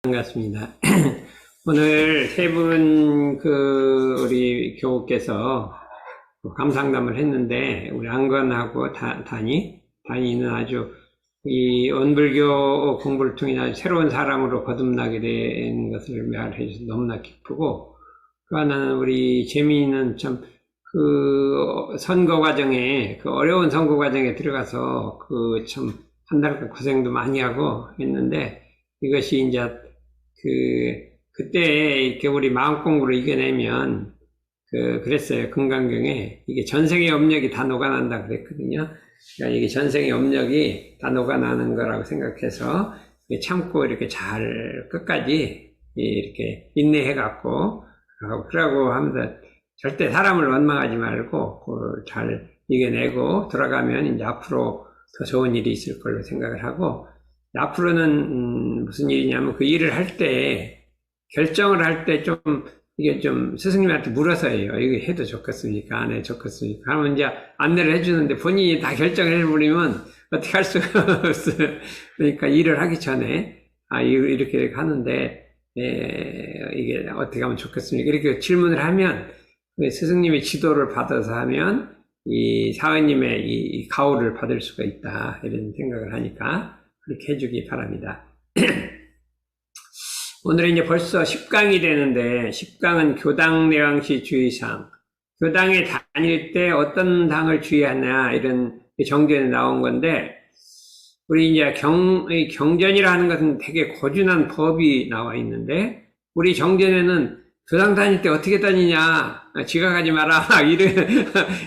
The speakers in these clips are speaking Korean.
반갑습니다. 오늘 세 분 우리 교우께서 감상담을 했는데, 우리 안건하고 다니는 아주 이 원불교 공부를 통해 아주 새로운 사람으로 거듭나게 된 것을 말해 주셔서 너무나 기쁘고, 또 하나는 우리 재미있는 참 선거 과정에, 어려운 선거 과정에 들어가서 참 한 달간 고생도 많이 하고 했는데, 이것이 이제 그때 이렇게 우리 마음 공부를 이겨내면, 그랬어요. 금강경에 이게 전생의 업력이 다 녹아난다 그랬거든요. 그러니까 이게 전생의 업력이 다 녹아나는 거라고 생각해서 참고 이렇게 잘 끝까지 이렇게 인내해갖고, 그러고 하면서 절대 사람을 원망하지 말고 그걸 잘 이겨내고 돌아가면 이제 앞으로 더 좋은 일이 있을 걸로 생각을 하고, 앞으로는 무슨 일이냐면 그 일을 할 때, 결정을 할 때 이게 좀 스승님한테 물어서 해요. 이거 해도 좋겠습니까? 안 해도 좋겠습니까? 하면 이제 안내를 해주는데 본인이 다 결정을 해버리면 어떻게 할 수가 없어요. 그러니까 일을 하기 전에, 이렇게 하는데, 이게 어떻게 하면 좋겠습니까? 이렇게 질문을 하면, 스승님의 지도를 받아서 하면, 이 사회님의 이 가호를 받을 수가 있다. 이런 생각을 하니까, 그렇게 해주기 바랍니다. 오늘은 이제 벌써 10강이 되는데, 10강은 교당 내왕시 주의사항. 교당에 다닐 때 어떤 당을 주의하냐, 이런 정전에 나온 건데, 우리 이제 경전이라 하는 것은 되게 고준한 법이 나와 있는데, 우리 정전에는 교당 다닐 때 어떻게 다니냐, 지각하지 마라,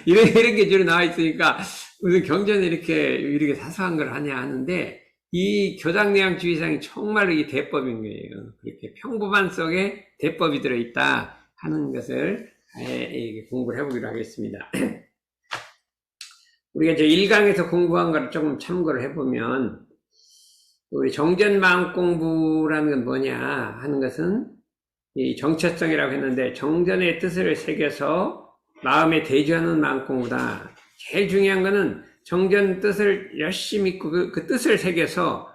이렇게 줄 나와 있으니까, 무슨 경전에 이렇게 사소한 걸 하냐 하는데, 이 교당 내양 주의사항이 정말로 이 대법인 거예요. 그렇게 평범한 속에 대법이 들어있다 하는 것을 공부를 해보기로 하겠습니다. 우리가 이제 1강에서 공부한 걸 조금 참고를 해보면, 우리 정전 마음 공부라는 건 뭐냐 하는 것은 이 정체성이라고 했는데, 정전의 뜻을 새겨서 마음에 대주하는 마음 공부다. 제일 중요한 거는 정전 뜻을 열심히 믿고 그 뜻을 새겨서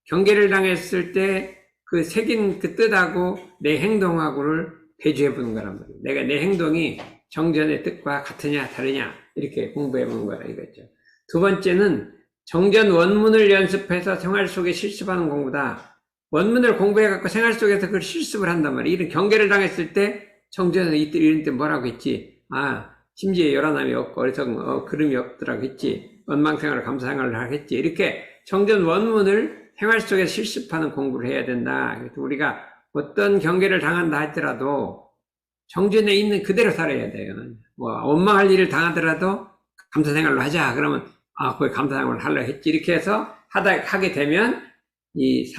경계를 당했을 때 그 새긴 그 뜻하고 내 행동하고를 대조해 보는 거란 말이에요. 내가 내 행동이 정전의 뜻과 같으냐 다르냐 이렇게 공부해 보는 거라 이거죠. 두 번째는 정전 원문을 연습해서 생활 속에 실습하는 공부다. 원문을 공부해 갖고 생활 속에서 그걸 실습을 한단 말이에요. 이런 경계를 당했을 때 정전은 이런 때 뭐라고 했지? 심지에 요란함이 없고 어리석은 그름이 없더라고 했지. 원망생활을 감사생활을 하겠지. 이렇게 정전 원문을 생활 속에 실습하는 공부를 해야 된다. 그래서 우리가 어떤 경계를 당한다 할지라도 정전에 있는 그대로 살아야 돼요. 원망할 일을 당하더라도 감사생활로 하자. 그러면 거기 감사생활을 하려 했지. 이렇게 해서 하게 되면 이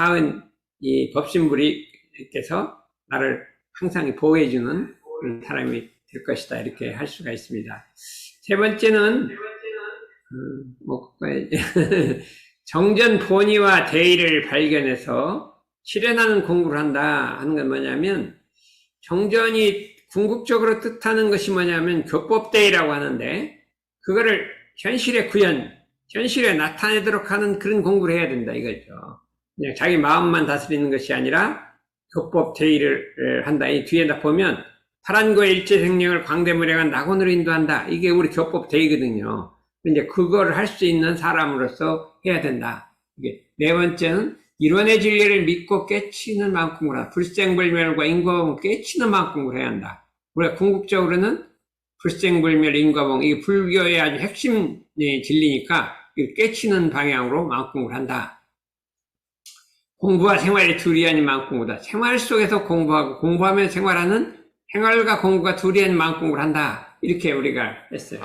법신불이께서 나를 항상 보호해주는 그런 사람이 될 것이다. 이렇게 할 수가 있습니다. 세 번째는, 정전 본의와 대의를 발견해서 실현하는 공부를 한다 하는 건 뭐냐면, 정전이 궁극적으로 뜻하는 것이 뭐냐면 교법대의라고 하는데, 그거를 현실에 나타내도록 하는 그런 공부를 해야 된다 이거죠. 그냥 자기 마음만 다스리는 것이 아니라 교법대의를 한다. 이 뒤에다 보면 파란과 일체생명을 광대무량한 낙원으로 인도한다. 이게 우리 교법대의거든요. 근데 그걸 할 수 있는 사람으로서 해야 된다. 이게 네 번째는 이론의 진리를 믿고 깨치는 마음 공부를 한다. 불생불멸과 인과봉을 깨치는 마음 공부를 해야 한다. 우리가 궁극적으로는 불생불멸, 인과봉, 이게 불교의 아주 핵심 진리니까 깨치는 방향으로 마음 공부를 한다. 공부와 생활이 둘이 아닌 마음 공부다. 생활 속에서 공부하고 공부하면 생활하는 생활과 공부가 둘이 아닌 마음 공부를 한다. 이렇게 우리가 했어요.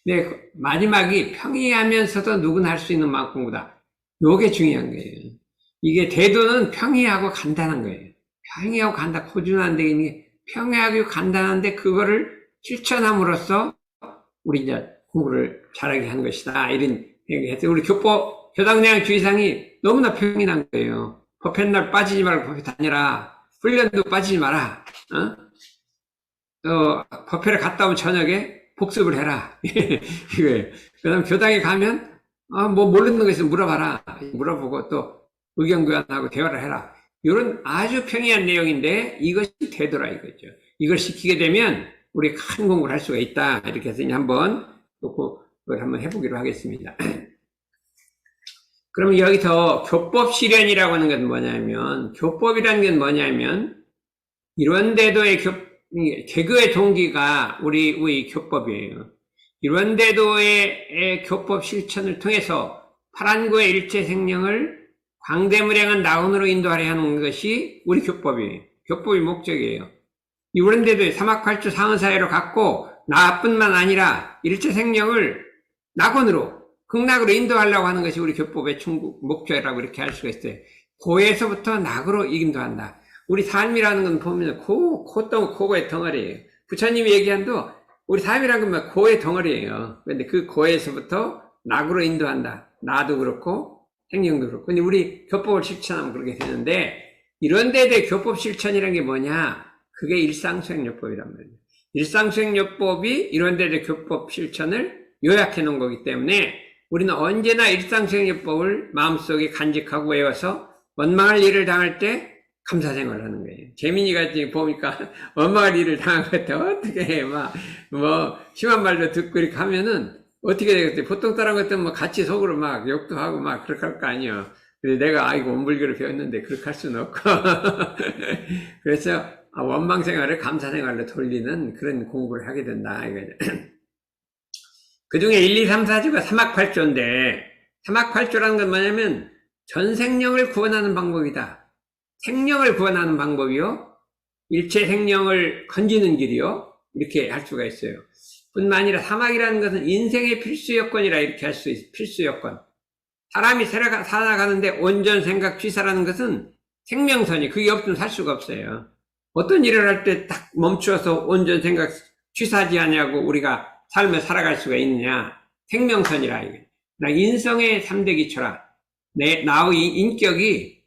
근데 마지막이 평이하면서도 누구나 할 수 있는 마음 공부다. 요게 중요한 거예요. 이게 대도는 평이하고 간단한 거예요. 평이하고 고준한데 이게 평이하고 간단한데 그거를 실천함으로써 우리 이제 공부를 잘하게 한 것이다. 이런 얘기했어요. 우리 교당 내양 주의사항이 너무나 평이한 거예요. 법회 날 빠지지 말고 법회 다녀라. 훈련도 빠지지 마라. 법회를 갔다 오면 저녁에 복습을 해라. 이거예요. 그 다음 교당에 가면, 모르는 거 있으면 물어봐라. 물어보고 또 의견 교환하고 대화를 해라. 이런 아주 평이한 내용인데 이것이 되더라 이거죠. 이걸 시키게 되면 우리 큰 공부를 할 수가 있다. 이렇게 해서 한번 놓고 그걸 한번 해보기로 하겠습니다. 그러면 여기서 교법 실현이라고 하는 건 뭐냐면, 교법이라는 건 뭐냐면, 이런 대도의 개교의 동기가 우리 교법이에요. 이런 대도의 교법 실천을 통해서 파란구의 일체 생명을 광대무량한 나온으로 인도하려 하는 것이 우리 교법이에요. 교법의 목적이에요. 이런 대도의 삼학팔주 상은사회로 갖고 나뿐만 아니라 일체 생명을 낙원으로 극락으로 인도하려고 하는 것이 우리 교법의 목표라고 이렇게 할 수가 있어요. 고에서부터 낙으로 인도한다. 우리 삶이라는 건 보면 고의 덩어리예요. 부처님이 얘기한도 우리 삶이라는 건 고의 덩어리예요. 그런데 그 고에서부터 낙으로 인도한다. 나도 그렇고 생명도 그렇고. 근데 우리 교법을 실천하면 그렇게 되는데, 이런 데에 대해 교법 실천이라는 게 뭐냐? 그게 일상수행요법이란 말이에요. 일상수행요법이 이런 데에 대해 교법 실천을 요약해 놓은 거기 때문에 우리는 언제나 일상수행요법을 마음속에 간직하고 외워서 원망할 일을 당할 때 감사생활을 하는 거예요. 재민이가 지금 보니까 원망할 일을 당한 것 같아. 어떻게 해. 심한 말도 듣고 이렇게 하면은 어떻게 되겠어요? 보통 사람 같으면 같이 속으로 욕도 하고 그렇게 할 거 아니에요. 근데 내가 아이고 원불교를 배웠는데 그렇게 할 수는 없고. 그래서 원망생활을 감사생활로 돌리는 그런 공부를 하게 된다. 이거죠. 그 중에 1, 2, 3, 4주가 삼학팔조인데, 삼학팔조라는 건 뭐냐면 전생령을 구원하는 방법이다. 생령을 구원하는 방법이요. 일체 생령을 건지는 길이요. 이렇게 할 수가 있어요. 뿐만 아니라 삼학이라는 것은 인생의 필수 요건이라 이렇게 할 수 있어요. 필수 요건. 사람이 살아가는데 온전 생각 취사라는 것은 생명선이, 그게 없으면 살 수가 없어요. 어떤 일을 할 때 딱 멈추어서 온전 생각 취사하지 않냐고 우리가 삶을 살아갈 수가 있느냐. 생명선이라 이게. 인성의 3대 기초라. 나의 인격이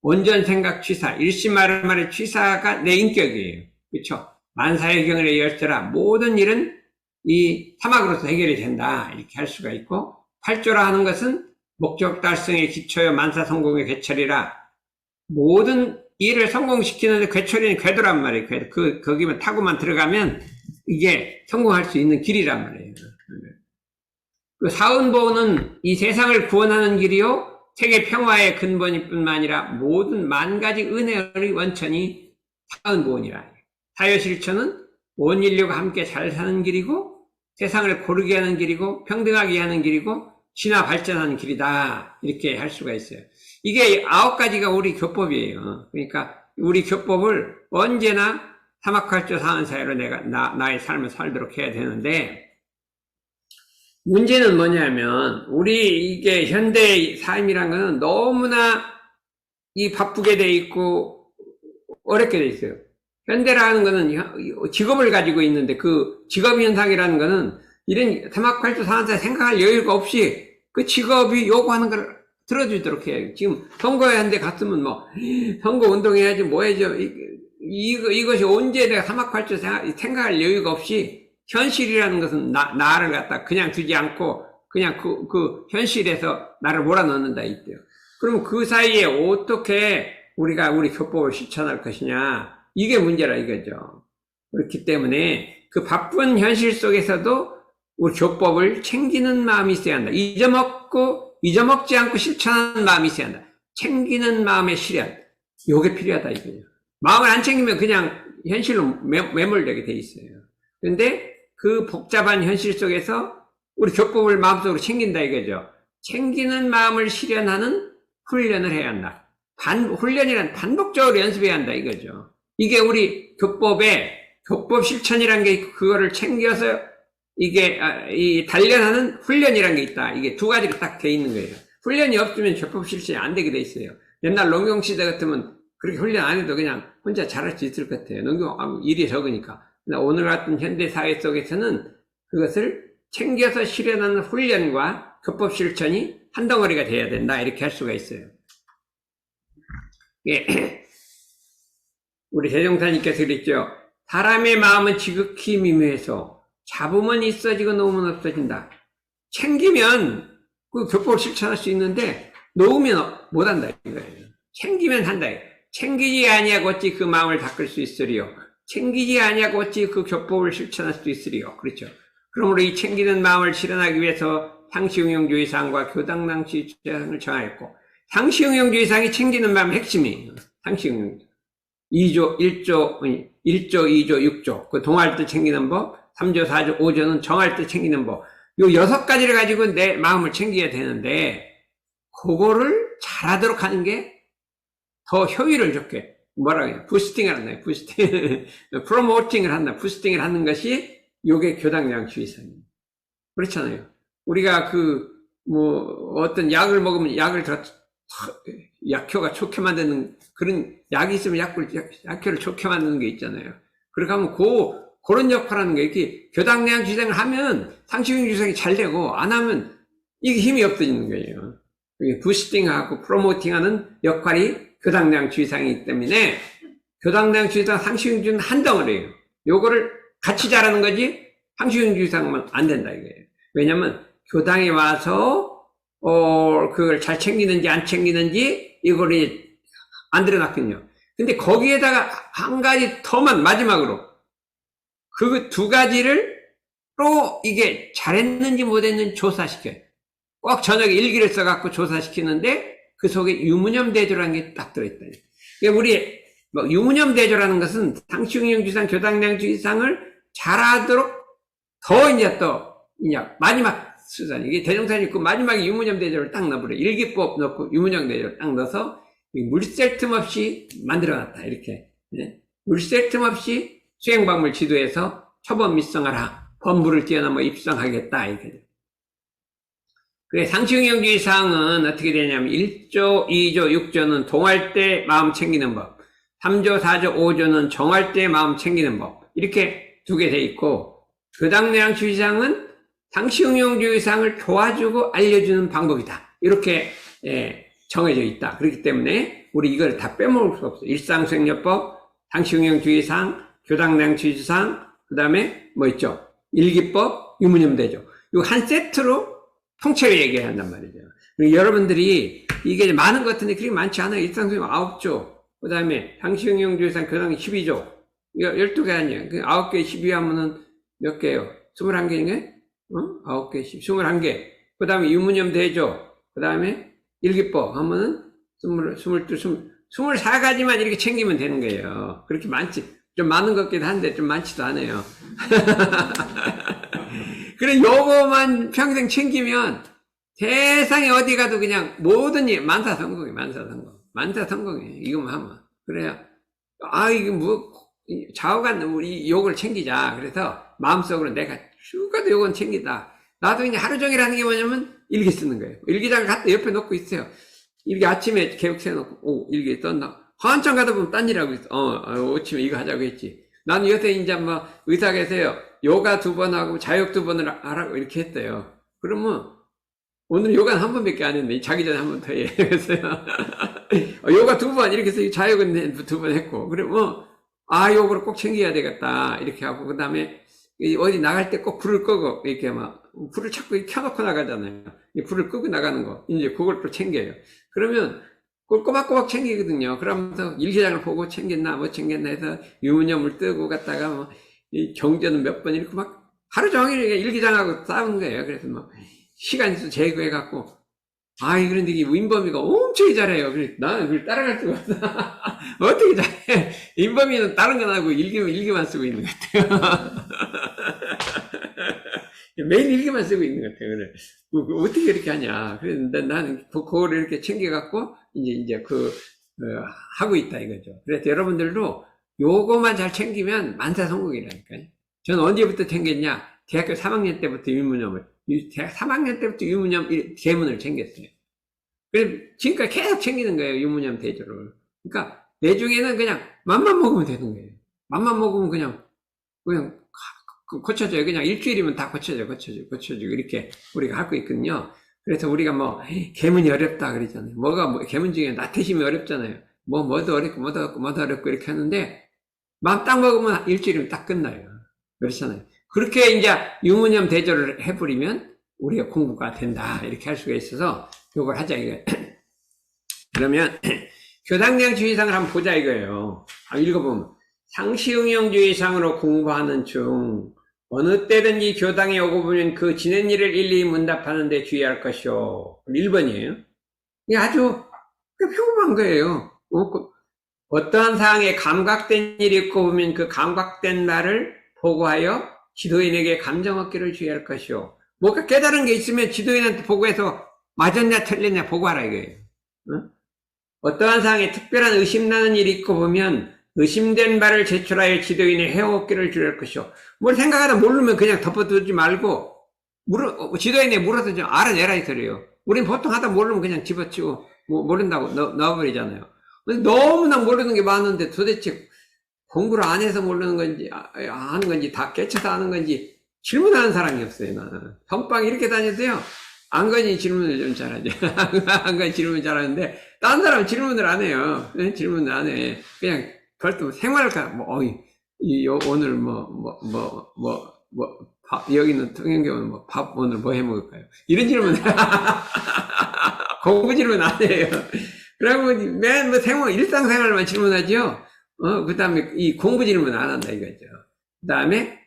온전 생각 취사, 일심말의 취사가 내 인격이에요. 그렇죠? 만사의 경을 열쇠라. 모든 일은 이 삼학으로서 해결이 된다. 이렇게 할 수가 있고, 팔조라 하는 것은 목적 달성의 기초요 만사 성공의 괴철이라. 모든 일을 성공시키는데 괴철이는 궤도란 말이에요. 거기만 타고만 들어가면 이게 성공할 수 있는 길이란 말이에요. 그 사은보는 이 세상을 구원하는 길이요, 세계 평화의 근본일 뿐만 아니라 모든 만 가지 은혜의 원천이 사은보원이라. 사효실천은 온 인류가 함께 잘 사는 길이고, 세상을 고르게 하는 길이고, 평등하게 하는 길이고, 진화 발전하는 길이다. 이렇게 할 수가 있어요. 이게 9가지가 우리 교법이에요. 그러니까 우리 교법을 언제나 삼학활조 상한사회로 나의 삶을 살도록 해야 되는데, 문제는 뭐냐면, 우리 이게 현대의 삶이란 거는 너무나 바쁘게 돼 있고, 어렵게 돼 있어요. 현대라는 거는 직업을 가지고 있는데, 그 직업 현상이라는 거는 이런 삼학활조 상한사회 생각할 여유가 없이 그 직업이 요구하는 걸 들어주도록 해요. 지금 선거에 한 데 갔으면 선거 운동해야지 뭐 해야죠. 이것이 언제 내가 삼학활조 생각할 여유가 없이 현실이라는 것은 나를 갖다 그냥 두지 않고 그냥 그 현실에서 나를 몰아넣는다 이때요. 그럼 그 사이에 어떻게 우리가 우리 교법을 실천할 것이냐, 이게 문제라 이거죠. 그렇기 때문에 그 바쁜 현실 속에서도 우리 교법을 챙기는 마음이 있어야 한다. 잊어먹지 않고 실천하는 마음이 있어야 한다. 챙기는 마음의 실현, 요게 필요하다 이거죠. 마음을 안 챙기면 그냥 현실로 매몰되게 돼 있어요. 그런데 그 복잡한 현실 속에서 우리 교법을 마음속으로 챙긴다 이거죠. 챙기는 마음을 실현하는 훈련을 해야 한다. 훈련이란 반복적으로 연습해야 한다 이거죠. 이게 우리 교법의 교법 실천이라는 게 있고, 그거를 챙겨서 이게 단련하는 훈련이라는 게 있다. 이게 두 가지로 딱 돼 있는 거예요. 훈련이 없으면 교법 실천이 안 되게 돼 있어요. 옛날 농경시대 같으면 그렇게 훈련 안 해도 그냥 혼자 잘할 수 있을 것 같아요. 농경 일이 적으니까. 오늘 같은 현대 사회 속에서는 그것을 챙겨서 실현하는 훈련과 교법 실천이 한 덩어리가 돼야 된다. 이렇게 할 수가 있어요. 예. 우리 세종사님께서 그랬죠. 사람의 마음은 지극히 미묘해서 잡으면 있어지고 놓으면 없어진다. 챙기면 그 교법을 실천할 수 있는데 놓으면 못한다 이거예요. 챙기면 한다. 챙기지 아니하고 어찌 그 마음을 닦을 수 있으리요. 챙기지 아니하고 어찌 그 교법을 실천할 수 있으리요. 그렇죠. 그러므로 이 챙기는 마음을 실현하기 위해서 상시응용주의상과 교당낭주의상을 정하였고, 상시응용주의상이 챙기는 마음의 핵심이에요. 상시응용. 2조, 1조, 2조, 6조. 그 동할 때 챙기는 법, 3조, 4조, 5조는 정할 때 챙기는 법. 요 6가지를 가지고 내 마음을 챙겨야 되는데, 그거를 잘하도록 하는 게 더 효율을 좋게, 뭐라고 해요? 부스팅을 한다. 부스팅, 프로모팅을 한다. 부스팅을 하는 것이 요게 교당량주의상이에요. 그렇잖아요. 우리가 어떤 약을 먹으면 약을 약효가 좋게 만드는 그런 약이 있으면 약효를 좋게 만드는 게 있잖아요. 그렇게 하면 그런 역할을 하는 게 이렇게 교당량주의상을 하면 상시응용주의상이 잘 되고, 안 하면 이게 힘이 없어지는 거예요. 부스팅하고 프로모팅하는 역할이 교당량주의상이기 때문에 교당량주의상, 상시응용주의는 한 덩어리예요. 요거를 같이 잘하는 거지 상시응용주의상은 안 된다 이거예요. 왜냐면 교당에 와서 그걸 잘 챙기는지 안 챙기는지 이걸 안 들여놨거든요. 근데 거기에다가 한 가지 더만 마지막으로 그 2가지를 또 이게 잘했는지 못했는지 조사시켜요. 꼭 저녁에 일기를 써갖고 조사시키는데 그 속에 유무념대조라는 게 딱 들어있다. 그러니까 우리 유무념대조라는 것은 상시응용주의상, 교당량주의상을 잘하도록 더 이제 마지막 수단, 이게 대종사님 그 마지막에 유무념대조를 딱 넣어버려. 일기법 넣고 유무념대조를 딱 넣어서 물샐 틈 없이 만들어놨다. 이렇게. 물샐 틈 없이 수행방물 지도에서 초범 입성하라. 법물을 뛰어넘어 입성하겠다. 이렇게. 그래, 상시응용주의상은 어떻게 되냐면 1조, 2조, 6조는 동할 때 마음 챙기는 법, 3조, 4조, 5조는 정할 때 마음 챙기는 법, 이렇게 2개 돼 있고, 교당량주의상은 상시응용주의상을 도와주고 알려주는 방법이다. 이렇게 정해져 있다. 그렇기 때문에 우리 이걸 다 빼먹을 수 없어. 일상수행요법, 상시응용주의상, 교당량주의상, 그 다음에 뭐 있죠? 일기법, 유무념대조. 이 한 세트로 통째로 얘기해야 한단 말이죠. 여러분들이 이게 많은 것 같은데 그렇게 많지 않아요. 일상수행 9조, 그 다음에 상시응용주의상 교당 12조, 12개 아니에요. 9개 12 하면은 몇 개예요? 21개인가? 9개 21개. 그 다음에 유무념대조, 그 다음에 일기법 하면은 24가지만 이렇게 챙기면 되는 거예요. 그렇게 좀 많은 것 같기도 한데 좀 많지도 않아요. 그래, 요거만 평생 챙기면 세상에 어디 가도 그냥 모든 일, 만사성공이에요, 만사성공. 만사성공이에요, 이것만 하면. 그래요. 이거 좌우간 우리 요걸 챙기자. 그래서 마음속으로 내가 휴가도 요건 챙기다. 나도 그냥 하루 종일 하는 게 뭐냐면 일기 쓰는 거예요. 일기장을 갖다 옆에 놓고 있어요. 일기 아침에 계획 세워놓고, 일기 썼나? 한참 가다 보면 딴 일 하고 있어. 아침에 이거 하자고 했지. 나는 요새 이제 의사 계세요. 요가 2번 하고 자욕 2번을 하라고 이렇게 했대요. 그러면 오늘 요가는 1번밖에 안 했네. 자기 전에 1번 더 해. 그래서 요가 2번 이렇게 해서 자욕은 2번 했고. 그러면 요거를 꼭 챙겨야 되겠다. 이렇게 하고 그 다음에 어디 나갈 때 꼭 불을 끄고 이렇게 불을 자꾸 켜놓고 나가잖아요. 불을 끄고 나가는 거. 이제 그걸 또 챙겨요. 그러면 그걸 꼬박꼬박 챙기거든요. 그러면서 일기장을 보고 챙겼나 뭐 챙겼나 해서 유무념을 뜨고 갔다가 이 경전은 몇 번 이렇게 하루 종일 일기장하고 싸운 거예요. 그래서 시간수 제거해갖고 그런데 이게 인범이가 엄청 잘해요. 그래서 나는 그걸 따라갈 수가 없어. 어떻게 잘해? 인범이는 다른 건 하고 일기만 쓰고 있는 것 같아요. 매일 일기만 쓰고 있는 것 같아요. 그래. 어떻게 이렇게 하냐. 그래서 나는 그거를 이렇게 챙겨갖고 이제 하고 있다 이거죠. 그래서 여러분들도 요거만 잘 챙기면 만사성공이라니까요. 저는 언제부터 챙겼냐? 대학교 3학년 때부터 유무념을, 대학 3학년 때부터 유무념 계문을 챙겼어요. 그래서 지금까지 계속 챙기는 거예요, 유무념 대조를. 그러니까 내 중에는 그냥 맘만 먹으면 되는 거예요. 맘만 먹으면 그냥 고쳐져요. 그냥 일주일이면 다 고쳐지고 이렇게 우리가 하고 있거든요. 그래서 우리가 계문이 어렵다 그러잖아요. 계문 중에 나태심이 어렵잖아요. 뭐도 어렵고 이렇게 하는데 마음 딱 먹으면 일주일이면 딱 끝나요. 그렇잖아요. 그렇게 이제 유무념 대조를 해버리면 우리가 공부가 된다 이렇게 할 수가 있어서 요걸 하자 이거. 그러면 교당량주의상을 한번 보자 이거예요. 읽어보면 상시응용주의상으로 공부하는 중 어느 때든지 교당에 오고 보면 그 지낸 일을 일일이 문답하는 데 주의할 것이요. 1번이에요. 이게 아주 평범한 거예요. 어떠한 사항에 감각된 일이 있고 보면 그 감각된 말을 보고하여 지도인에게 감정 얻기를 주의할 것이요. 뭔가 깨달은 게 있으면 지도인한테 보고해서 맞았냐 틀렸냐 보고하라 이거예요. 어떠한 사항에 특별한 의심나는 일이 있고 보면 의심된 바를 제출하여 지도인의 해오기를 주의할 것이요. 뭘 생각하다 모르면 그냥 덮어두지 말고 지도인에 물어서 좀 알아내라 이 소리예요. 우린 보통 하다 모르면 그냥 집어치고 모른다고 넣어버리잖아요. 너무나 모르는 게 많은데 도대체 공부를 안 해서 모르는 건지 하는 건지 다 깨쳐서 하는 건지 질문하는 사람이 없어요. 나는 선방 이렇게 다녀도요 안건이 질문을 좀 잘하죠. 안건이 질문 잘하는데 다른 사람은 질문을 안 해요. 질문을 안 해. 그냥 별도 생활가 오늘 여기는 통영경은 밥 오늘 뭐 해 먹을까요? 이런 질문 공부 질문 안 해요. 그리고 맨 생활 일상생활만 질문하죠. 그 다음에 이 공부 질문 안 한다 이거죠. 그 다음에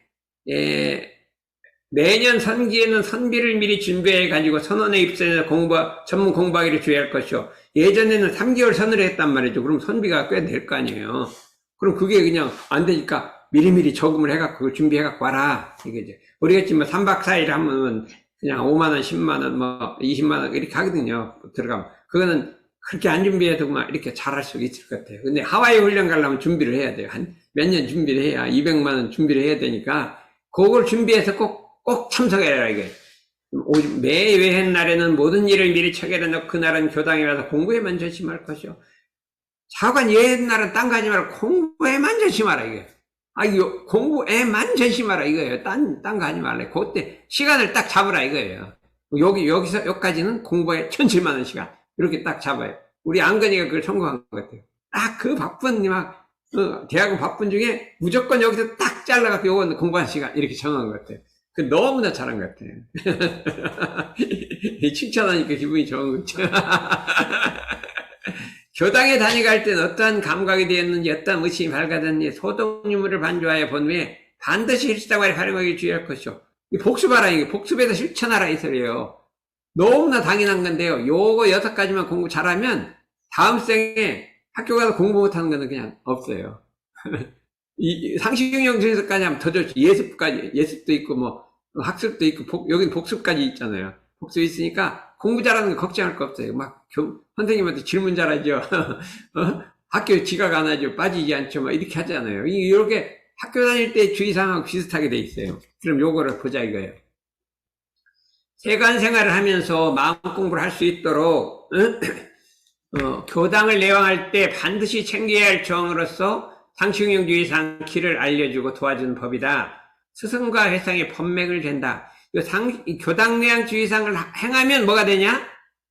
매년 선기에는 선비를 미리 준비해 가지고 선원에 입선해서 전문 공부하기를 주의할 것이요. 예전에는 3개월 선을 했단 말이죠. 그럼 선비가 꽤 될 거 아니에요. 그럼 그게 그냥 안 되니까 미리미리 저금을 해갖고 그걸 준비해갖고 와라 이거죠. 우리가 지금 3박 4일 하면 그냥 5만원, 10만원, 20만원 이렇게 하거든요. 들어가면 그거는 그렇게 안 준비해도 막 이렇게 잘할 수 있을 것 같아요. 근데 하와이 훈련 가려면 준비를 해야 돼요. 한 몇 년 준비를 해야 200만원 준비를 해야 되니까 그걸 준비해서 꼭 참석해라 이게. 매 외한 날에는 모든 일을 미리 체결해 놓고 그날은 교당에 와서 공부에만 전심할 것이요. 자관 옛날은 딴 거 하지 말고 공부에만 전심하라 이게. 이거 공부에만 전심하라 이거예요. 딴 거 하지 말래. 그때 시간을 딱 잡으라 이거예요. 여기서 여기까지는 공부에 1,700,000원 시간. 이렇게 딱 잡아요. 우리 안건이가 그걸 성공한 것 같아요. 딱 그 바쁜 대학원 바쁜 중에 무조건 여기서 딱 잘라갖고 요건 공부한 시간 이렇게 정한 것 같아요. 그 너무나 잘한 것 같아요. 칭찬하니까 기분이 좋은 거죠. 교당에 다니갈 땐 어떠한 감각이 되었는지 어떠한 의심이 밝아졌는지 소동유무를 반조하여 본 후에 반드시 실생활에 활용하기 주의할 것이요. 복습하라 이게 복습에서 실천하라 이 소리예요. 너무나 당연한 건데요. 요거 6가지만 공부 잘하면 다음 생에 학교 가서 공부 못하는 거는 그냥 없어요. 이 상식응용 중에서까지 하면 더 좋죠. 예습도 있고 학습도 있고 여긴 복습까지 있잖아요. 복습 있으니까 공부 잘하는 거 걱정할 거 없어요. 선생님한테 질문 잘하죠. 학교 지각 안 하죠. 빠지지 않죠. 이렇게 하잖아요. 이렇게 학교 다닐 때 주의사항하고 비슷하게 돼 있어요. 그럼 요거를 보자 이거예요. 세관 생활을 하면서 마음 공부를 할 수 있도록 교당을 내왕할 때 반드시 챙겨야 할 정으로서 상식응용주의상 길을 알려주고 도와주는 법이다. 스승과 회상의 법맥을 된다. 교당 내왕주의상을 행하면 뭐가 되냐?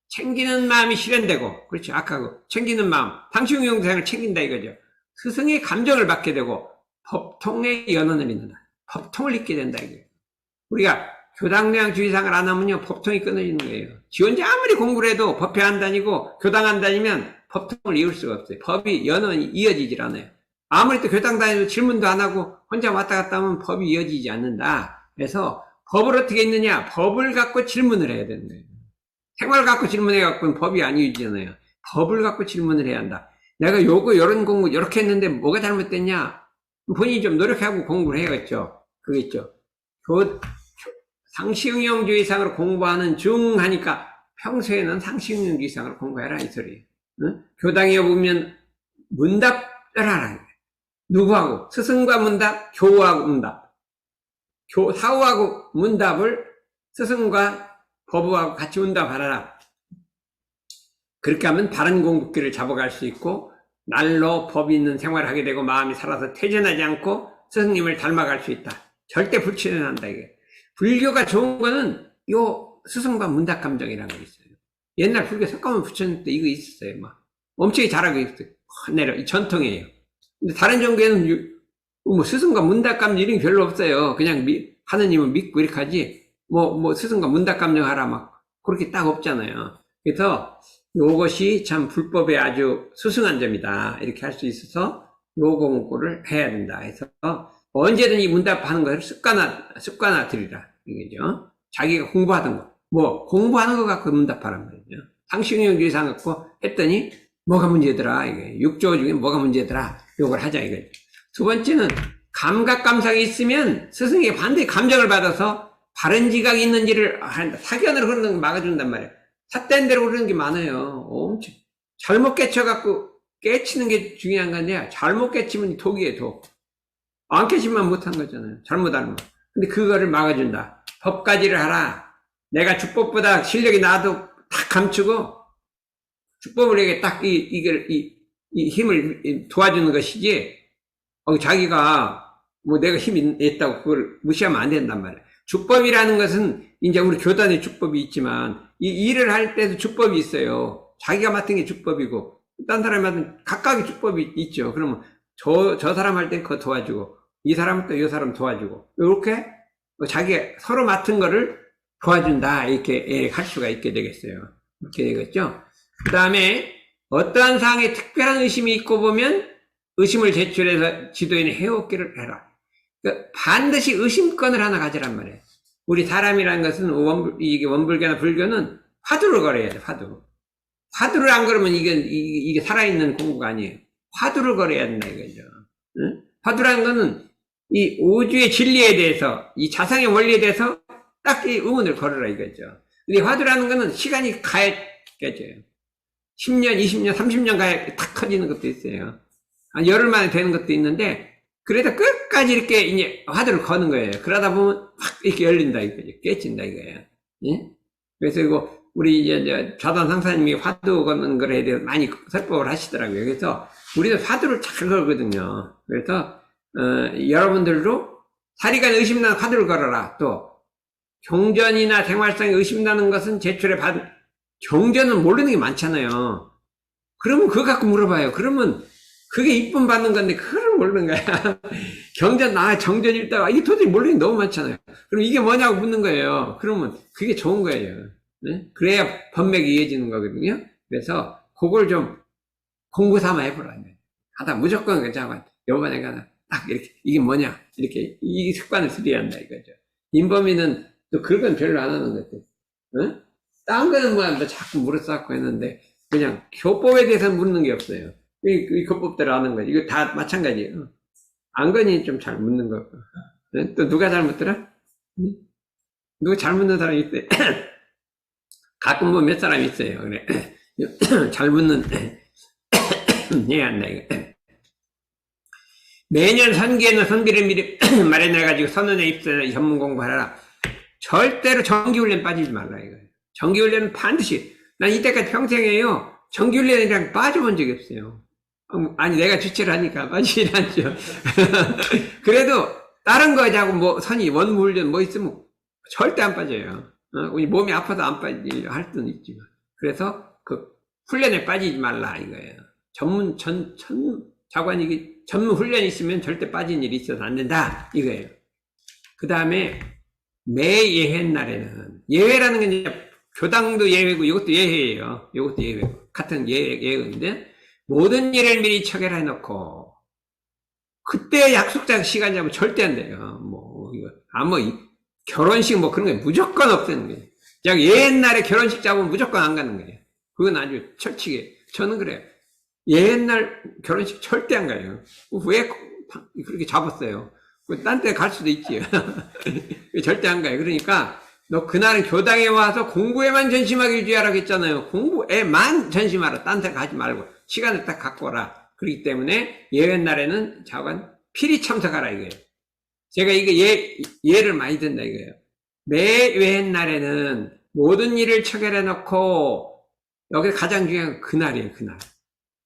챙기는 마음이 실현되고, 그렇죠. 아까 챙기는 마음, 상식응용주의상을 챙긴다 이거죠. 스승의 감정을 받게 되고 법통의 연원을 잇는다. 법통을 잇게 된다 이거예요. 우리가 교당내왕주의상을 안 하면요 법통이 끊어지는 거예요. 지 혼자 아무리 공부를 해도 법회 안 다니고 교당 안 다니면 법통을 이룰 수가 없어요. 법이 연원이 이어지질 않아요. 아무리 또 교당 다니도 질문도 안 하고 혼자 왔다 갔다 하면 법이 이어지지 않는다. 그래서 법을 어떻게 있느냐? 법을 갖고 질문을 해야 되는 거예요. 생활 갖고 질문해 갖고는 법이 안 이어지잖아요. 법을 갖고 질문을 해야 한다. 내가 이런 공부 이렇게 했는데 뭐가 잘못됐냐? 본인이 좀 노력하고 공부를 해야겠죠. 그게 있죠. 상식응용주의상으로 공부하는 중 하니까 평소에는 상식응용주의상으로 공부해라 이 소리예요. 응? 교당에 보면 문답을 하라. 누구하고? 스승과 문답, 교우하고 문답. 사후하고 문답을 스승과 법우하고 같이 문답하라. 그렇게 하면 바른 공부길을 잡아갈 수 있고 날로 법이 있는 생활을 하게 되고 마음이 살아서 퇴전하지 않고 스승님을 닮아갈 수 있다. 절대 불출연한다 이게. 불교가 좋은 거는 요 스승과 문답 감정이라는 게 있어요. 옛날 불교 석가모니 부처님 때 이거 있었어요. 엄청 잘하고 있어요. 내려 전통이에요. 근데 다른 종교에는 스승과 문답 감정 이런 게 별로 없어요. 그냥 하느님은 믿고 이렇게 하지 스승과 문답 감정 하라 그렇게 딱 없잖아요. 그래서 요것이 참 불법의 아주 수승한 점이다. 이렇게 할 수 있어서 요 공부를 해야 된다. 해서 언제든지 문답하는 것을 습관화 들이라. 이거죠. 자기가 공부하던 거. 뭐, 공부하는 거 갖고 문답하란 말이죠. 상식능력 유의사항 갖고 했더니 뭐가 문제더라. 이게 6조 중에 뭐가 문제더라. 요걸 하자 이거죠. 두 번째는 감각 감상이 있으면 스승에게 반드시 감정을 받아서 바른 지각이 있는지를 한다. 사견으로 흐르는 거 막아준단 말이에요. 삿된 대로 흐르는 게 많아요. 엄청. 잘못 깨쳐갖고 깨치는 게 중요한 건데, 잘못 깨치면 독이에요, 독. 안 깨치면 못한 거잖아요. 잘못 알면. 근데 그거를 막아준다. 법가지를 하라. 내가 주법보다 실력이 나도 딱 감추고, 주법을 이게 딱 이 힘을 도와주는 것이지, 자기가 뭐 내가 힘이 있다고 그걸 무시하면 안 된단 말이에요. 주법이라는 것은 이제 우리 교단에 주법이 있지만 이 일을 할 때도 주법이 있어요. 자기가 맡은 게 주법이고 딴 사람이 맡은 각각의 주법이 있죠. 그러면 저 사람 할 때 그거 도와주고 이 사람은 또 이 사람 도와주고 이렇게 자기가 서로 맡은 거를 도와준다 이렇게 할 수가 있게 되겠어요. 이렇게 되겠죠. 그 다음에 어떠한 사항에 특별한 의심이 있고 보면 의심을 제출해서 지도인의 해옥기를 해라. 그러니까 반드시 의심권을 하나 가지란 말이에요. 우리 사람이라는 것은 이게 원불교나 불교는 화두를 걸어야 돼, 화두. 화두를 안 걸으면 이게 살아있는 공부가 아니에요. 화두를 걸어야 된다, 이거죠. 응? 화두라는 거는 이 우주의 진리에 대해서, 이 자성의 원리에 대해서 딱 이 의문을 걸어라, 이거죠. 근데 화두라는 거는 시간이 가야 깨져요. 10년, 20년, 30년 가야 탁 커지는 것도 있어요. 한 열흘 만에 되는 것도 있는데, 그래도 끝까지 이렇게 이제 화두를 거는 거예요. 그러다 보면 확 이렇게 열린다 이거죠. 깨진다 이거예요. 예? 그래서 이거 우리 이제 좌단 상사님이 화두 거는 거에 대해서 많이 설법을 하시더라고요. 그래서 우리도 화두를 잘 걸거든요. 그래서 여러분들도 사리간 의심나는 화두를 걸어라. 또 경전이나 생활상에 의심나는 것은 제출에 받은 경전은 모르는 게 많잖아요. 그러면 그거 갖고 물어봐요. 그러면 그게 이쁨 받는 건데 그걸 모르는 거야. 정전 읽다가 이게 도저히 모르는 게 너무 많잖아요. 그럼 이게 뭐냐고 묻는 거예요. 그러면 그게 좋은 거예요. 네? 그래야 법맥이 이어지는 거거든요. 그래서 그걸 좀 공부 삼아 해보라. 하다 무조건 괜찮아. 요번에 가나 딱 이렇게 이게 뭐냐 이렇게 이 습관을 들여야 한다 이거죠. 인범이는 또 그건 별로 안 하는 것 같아요. 응? 딴 거는 뭐 자꾸 물어싸고 했는데 그냥 교법에 대해서 묻는 게 없어요. 이 교법대로 아는 거지. 이거 다 마찬가지예요. 안건이 좀 잘 묻는 거. 또 누가 잘 묻더라? 누가 잘 묻는 사람이 있어요. 가끔 보면 몇 사람이 있어요. 그래. 잘 묻는, 예, 안 나, 이거. 매년 선기에는 선비를 미리 마련해가지고 선언에 입선해 전문 공부하라. 절대로 정기훈련 빠지지 말라, 이거예요. 정기훈련은 반드시, 난 이때까지 평생에요. 정기훈련이랑 빠져본 적이 없어요. 아니, 내가 주체를 하니까 빠지진 않죠. 그래도, 다른 거 자고 뭐, 원무훈련 뭐 있으면 절대 안 빠져요. 우리 몸이 아파도 안 빠지려 할 수는 있지만. 그래서, 훈련에 빠지지 말라, 이거예요. 자관이, 전문 훈련이 있으면 절대 빠진 일이 있어서 안 된다, 이거예요. 그 다음에, 매 예회 날에는, 예회라는 게 이제, 교당도 예회고, 이것도 예회예요. 이것도 예회고. 같은 예회인데, 모든 일을 미리 처결해 놓고 그때 약속장 시간 잡으면 절대 안 돼요. 결혼식 뭐 그런 게 무조건 없다는 거예요. 그냥 옛날에 결혼식 잡으면 무조건 안 가는 거예요. 그건 아주 철칙이에요. 저는 그래요. 옛날 결혼식 절대 안 가요. 왜 그렇게 잡았어요? 딴 데 갈 수도 있지요. 절대 안 가요. 그러니까 너 그날은 교당에 와서 공부에만 전심하길 유지하라고 했잖아요. 공부에만 전심하라. 딴 데 가지 말고. 시간을 딱 갖고 오라. 그렇기 때문에 예외 날에는 자관 필히 참석하라 이거예요. 제가 이거 예를 많이 든다 이거예요. 매 예외 날에는 모든 일을 처결해 놓고 여기 가장 중요한 건 그날이에요. 그날.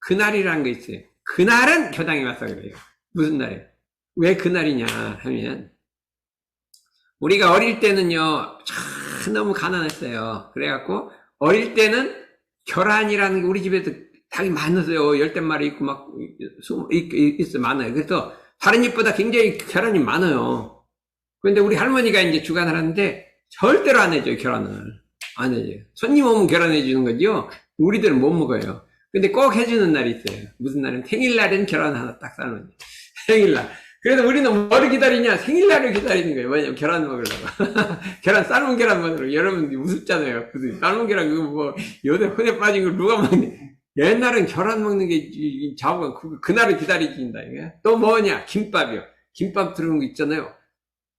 그날이라는 게 있어요. 그날은 교당에 와서 그래요. 무슨 날이에요? 왜 그날이냐 하면 우리가 어릴 때는요 참 너무 가난했어요. 그래갖고 어릴 때는 결혼이라는 게 우리 집에도 닭이 많았어요. 열댓 마리 있고 막 있어 많아요. 그래서 다른 집보다 굉장히 결혼이 많아요. 그런데 우리 할머니가 이제 주관을 하는데 절대로 안 해줘요. 결혼을 안 해줘요. 손님 오면 결혼해 주는 거죠. 우리들은 못 먹어요. 근데 꼭 해주는 날이 있어요. 무슨 날은 생일날은 결혼 하나 딱 싸는 생일날. 그래서 우리는 뭐를 기다리냐? 생일날을 기다리는 거예요. 왜냐면 계란 먹으려고. 계란, 삶은 계란만으로. 여러분 우습잖아요. 삶은 계란, 그거 뭐, 요새 흔해 빠진 걸 누가 먹니? 옛날엔 계란 먹는 게, 자고, 그날을 기다리긴다, 이게. 또 뭐냐? 김밥이요. 김밥 들어온 거 있잖아요.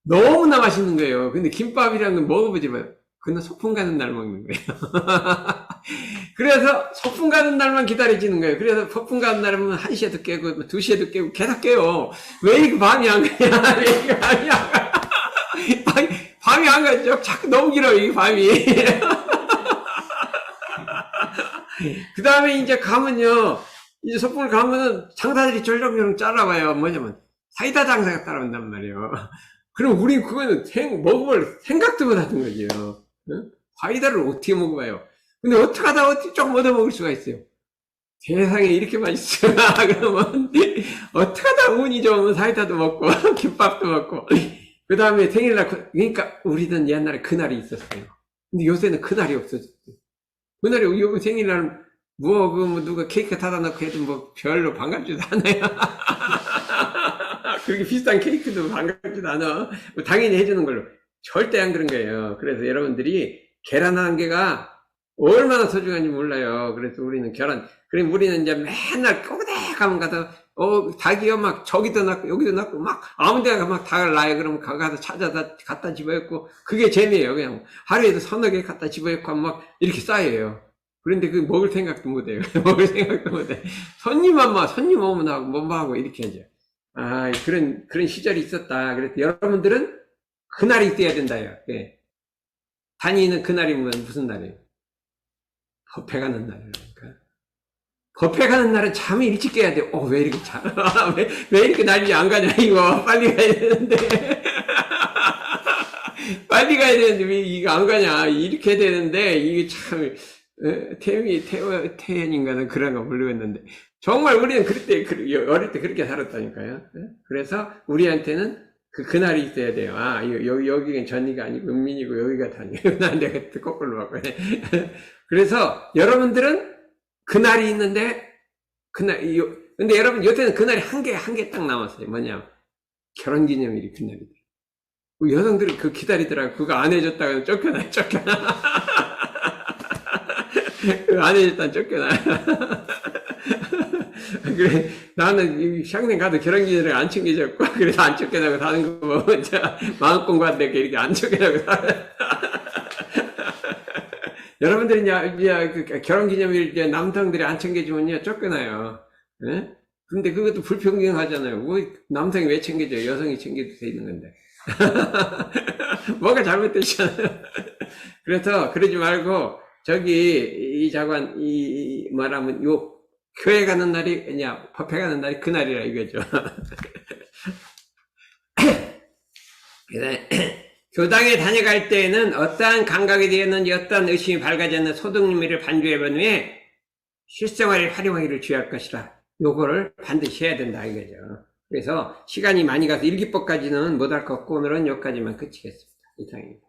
너무나 맛있는 거예요. 근데 김밥이라는 건 먹어보지 마요. 그날 소풍 가는 날 먹는 거예요. 그래서 소풍 가는 날만 기다려지는 거예요. 그래서 소풍 가는 날은 1시에도 깨고 2시에도 깨고 계속 깨요. 왜 이렇게 밤이 안 가냐? 왜 이렇게 밤이 안 가? 밤이 안 가죠. 자꾸 너무 길어요, 이 밤이. 그 다음에 이제 가면요. 이제 소풍을 가면은 장사들이 절렁절렁 짜라와요. 뭐냐면 사이다 장사가 따라온단 말이에요. 그럼 우린 그거는 먹어볼 생각도 못 하는 거죠. 응? 사이다를 어떻게 먹어봐요? 근데 어떻게 하다 어떻게 조금 얻어 먹을 수가 있어요? 세상에 이렇게 맛있어. 그러면 어떻게 하다 운이 좋으면 사이다도 먹고 김밥도 먹고 그 다음에 생일날 그러니까 우리는 옛날에 그날이 있었어요. 근데 요새는 그날이 없어졌어요. 그날이 요번 생일날 뭐 누가 케이크 타다 놓고 해도 뭐 별로 반갑지도 않아요. 그렇게 비싼 케이크도 반갑지도 않아. 뭐 당연히 해주는 걸로. 절대 안 그런 거예요. 그래서 여러분들이 계란 한 개가 얼마나 소중한지 몰라요. 그래서 우리는 그럼 우리는 이제 맨날 꼬대가면 가서, 닭이요, 막 저기도 낳고, 여기도 낳고, 막 아무 데가 막 닭을 낳아요. 그러면 가서 찾아다 갖다 집어였고, 그게 재미예요. 그냥 하루에도 서너 개 갖다 집어였고, 막 이렇게 쌓여요. 그런데 그 먹을 생각도 못 해요. 먹을 생각도 못 해. 손님 오면 하고, 뭐 하고, 이렇게 하죠. 아, 그런 시절이 있었다. 그래서 여러분들은 그날이 있어야 된다요. 예. 다니는 그날이면 무슨 날이에요? 법회 가는 날이라니까. 법회 가는 날은 잠이 일찍 깨야 돼. 왜 이렇게 왜 이렇게 날이 안 가냐, 이거. 빨리 가야 되는데. 빨리 가야 되는데, 왜 이거 안 가냐. 이렇게 해야 되는데, 이게 참, 태연인가는 그런가 모르겠는데. 정말 우리는 어릴 때 그렇게 살았다니까요. 그래서 우리한테는 그날이 있어야 돼요. 아, 여기가 전이가 아니고 은민이고 여기가 단이고 난 내가 거꾸로 바꿔. 그래서 여러분들은 그날이 있는데 근데 여러분 요새는 그날이 한 개 딱 남았어요. 뭐냐? 결혼기념일이 그날이다. 여성들은 그거 기다리더라고. 그거 안 해줬다가 쫓겨나. 그거 안 해줬다가 쫓겨나. 그래, 나는 평생 가도 결혼기념일을 안 챙겨줬고, 그래서 안 쫓겨나고 사는 거 보면, 마음 공부한다고 이렇게 안 쫓겨나고 여러분들이 이제 결혼기념일 남성들이 안 챙겨주면요, 쫓겨나요. 예? 근데 그것도 불평등하잖아요. 남성이 왜 챙겨줘요? 여성이 챙겨도 되는 건데. 뭐가 잘못됐잖아요. 그래서 그러지 말고, 이 자관, 말하면, 교회 가는 날이, 법회 가는 날이 그날이라 이거죠. 교당에 다녀갈 때에는 어떠한 감각에 대해서는 어떠한 의심이 밝아지 않는 소득림미를 반주해본 후에 실생활에 활용하기를 주의할 것이라. 요거를 반드시 해야 된다 이거죠. 그래서 시간이 많이 가서 일기법까지는 못할 것 같고 오늘은 여기까지만 그치겠습니다. 이상입니다.